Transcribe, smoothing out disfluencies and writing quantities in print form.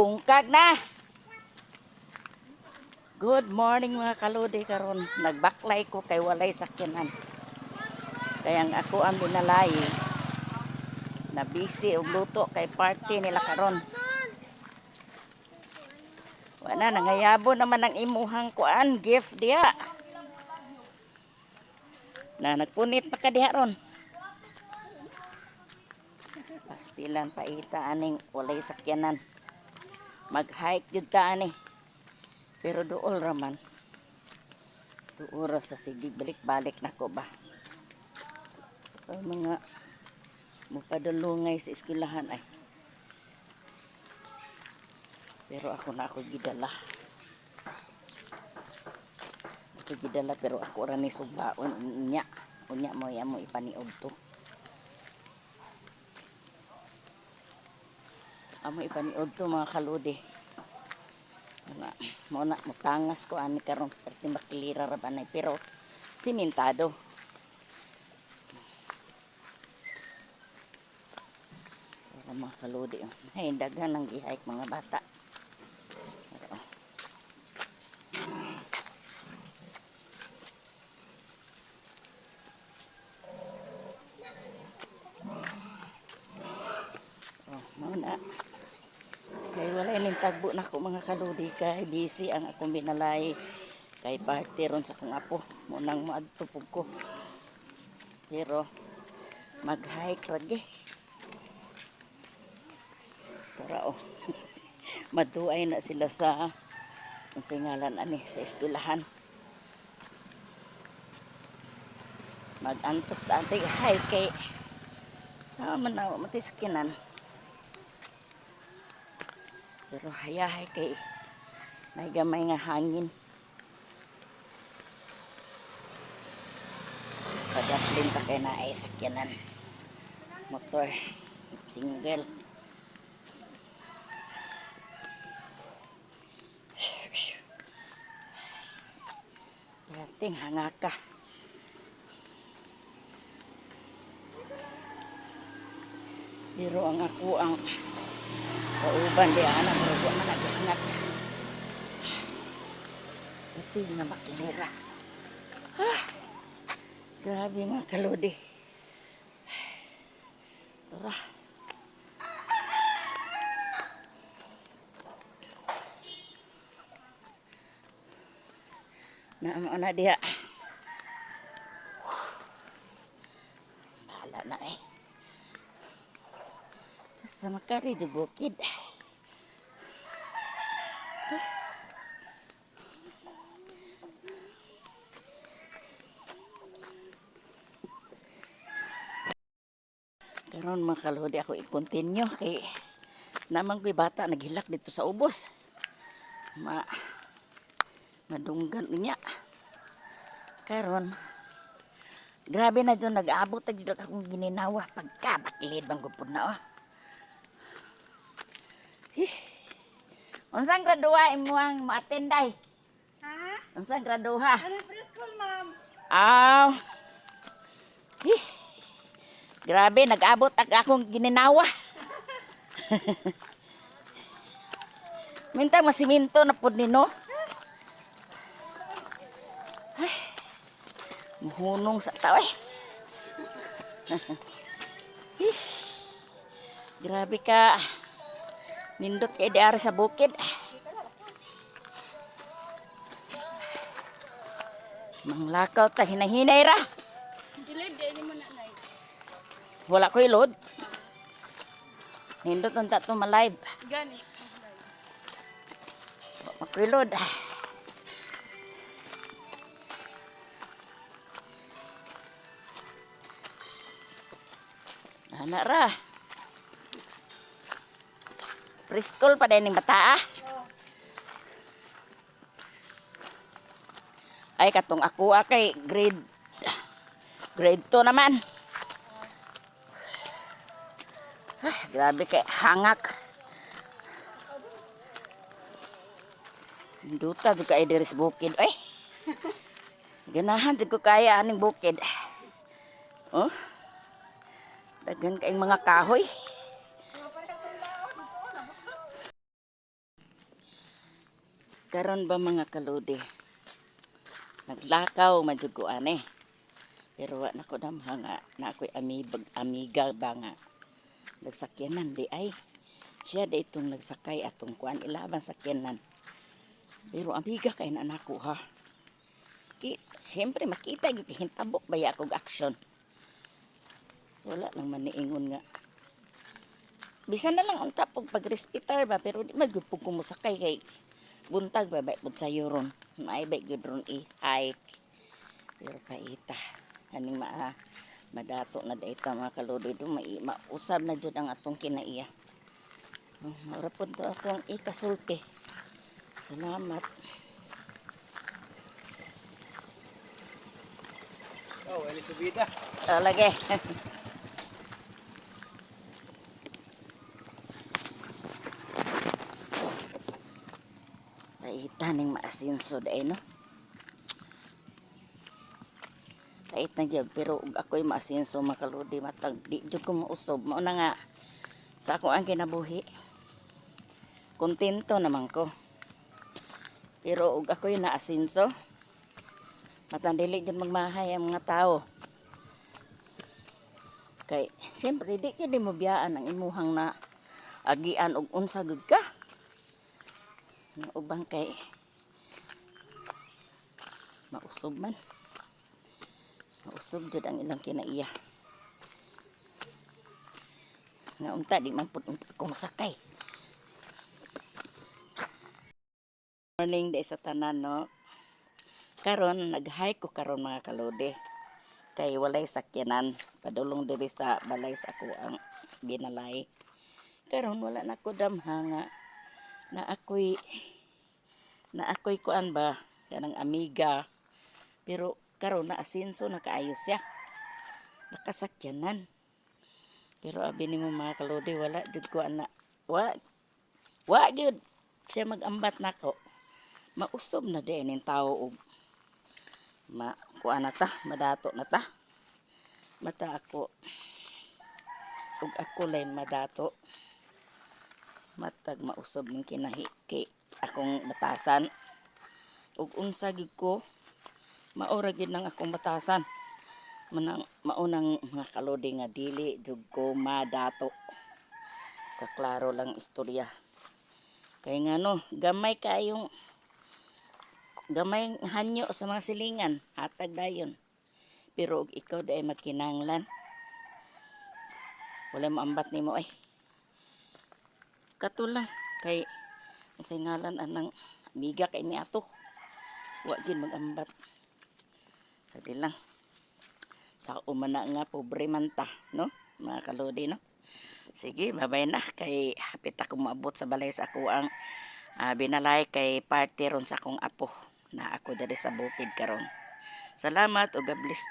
Bungkag na. Good morning mga kalodi karon. Nagbaklay ko kay walay sakyanan. Kaya ako ang binalay. Na busy og luto kay party nila karon. Wala nangayabo naman ang imuhang kuan gift diha. Na nagpunit pa ka diha ron. Pastilan paita aning walay sakyanan. Mag-hike jud ta ani. Pero dool raman. Tuura sa sige balik-balik nako ba. Mga mupadulungay sa eskwelahan ay. Pero ako na ako gidala. Ako gidala pero ako ra ni sugbaon unya. Unya mo yamo ipaniod to. Amo ipaniod to mga kalodi. Muna mutangas ko ani karon perti makilira ra banay pero simentado. Para mga kalodi. Hey, daghan ang gihike mga bata. Muna. Kay wala ning tagbo na ko mga kalodi kay busy ang akong binalay kay party ron sa kong apo munang maadto pug ko pero mag-hike lagi para maduay na sila sa singalan ani sa eskwelahan mag-antos ta antay hike kay sa man na mati sakinan. Pero hayahay kay may gamay nga hangin. Padaplin pa kay na ay sakyanan. Motor. Single. Yating hangaka. Pero ang ako ang kauban di anak pero man naghangat. Ito na makilira. Grabe mga kalodi. Tara. Na diha. Bahala na eh. Basta makari di bukid. Karon mga kalodi ako i-continue kay naman ko'y bata naghilak dito sa ubos. Madunggan niya. Karon grabe na dyan nag-aabot na akong gininawa pagkabaklid bang gupod na Unsang graduha imuang maatenday? Ha? Unsang graduha? Ano preschool ma'am? Grabe, nag-abot akong gininawa. Minta masiminto na po nino. Muhunong sa tao eh. Grabe ka. Nindot kay diari sa bukid. Manglakaw ta, hinahinay ra. Wala ko ilod. Nindot ang tato malive. Gani. Makilod. Anak ra. Preschool pa din yung bata Ay katong ako kay grade 2 naman. Grabe kay hangak. Duta juga ay diri sa bukid. Ay. Ganahan jud ko kaya aning bukid. Daghan kay mga kahoy. Karon ba mga kaludi, naglakaw madyud ko ani. Pero wa na ko damha nga na ako'y amiga ba nga nagsakyanan di ay. Siya da itong nagsakay atong kuan ilaban sakyanan. Pero amiga kay na nako ha. Siyempre makita gyud hintabok baya akong aksyon. So wala lang maniingon nga. Bisan na lang unta pag pagrespitar ba pero di magyud pug kumusakay kay buntag ba pud sa ron. Maibay gyud ron i-hike. Pero kaita aning madato na dayta mga kaludi do mausab na jud ang atong kinaiya. Ora pud to akong ikasulti. Salamat. Oh, eli subida. Lagi. Kaita ning maasinso day no. Kait na gyud pero ug ako'y maasinso makaludi matag di jud ko mausob mao na nga sa ako ang kinabuhi. Kontento naman ko. Pero ug ako'y naasinso matang dili jud magmahay ang mga tao. Kay siyempre di gyud mo biyaan ang imuhang na agian og unsa gud ka. Ubang kay mausob man. Mausob jud ang ilang kinaiya. Nga unta di man pud unta ko masakay. Morning day sa tanan no. Karon nag-hike ko karon mga kalode. Kay walay sakyanan padulong diri sa balay sa ako ang ginalay. Karon wala na ko damha nga na ako'y kuan ba kanang amiga. Pero karon na asinso na kaayos siya. Nakasakyanan. Pero abi nimo mga kalodi wala jud ko ana. Wa jud siya magambat nako. Mausob na din ning tawo og kuan na ta, madato na ta. Mata ako ug ako lay madato. Matag mausob ning kinahi kay akong batasan. Ug unsa gid ko maura gid nang akong batasan. Maunang mga kalodi nga dili jud ko madato. Sa klaro lang istorya. Kay ngano, gamay hanyo sa mga silingan, hatag dayon. Pero og ikaw day magkinanglan. Wala mo ambat nimo ay. Kato lang kay ang singalan anang amiga kay mi ato. Wa gid magambat. Sadi lang. Sa umana nga pobre man ta, no? Mga kalodi, no? Sige, babay na kay hapit ako maabot sa balay sa ako ang binalay kay party ron sa akong apo na ako diri sa bukid karon. Salamat ug God bless.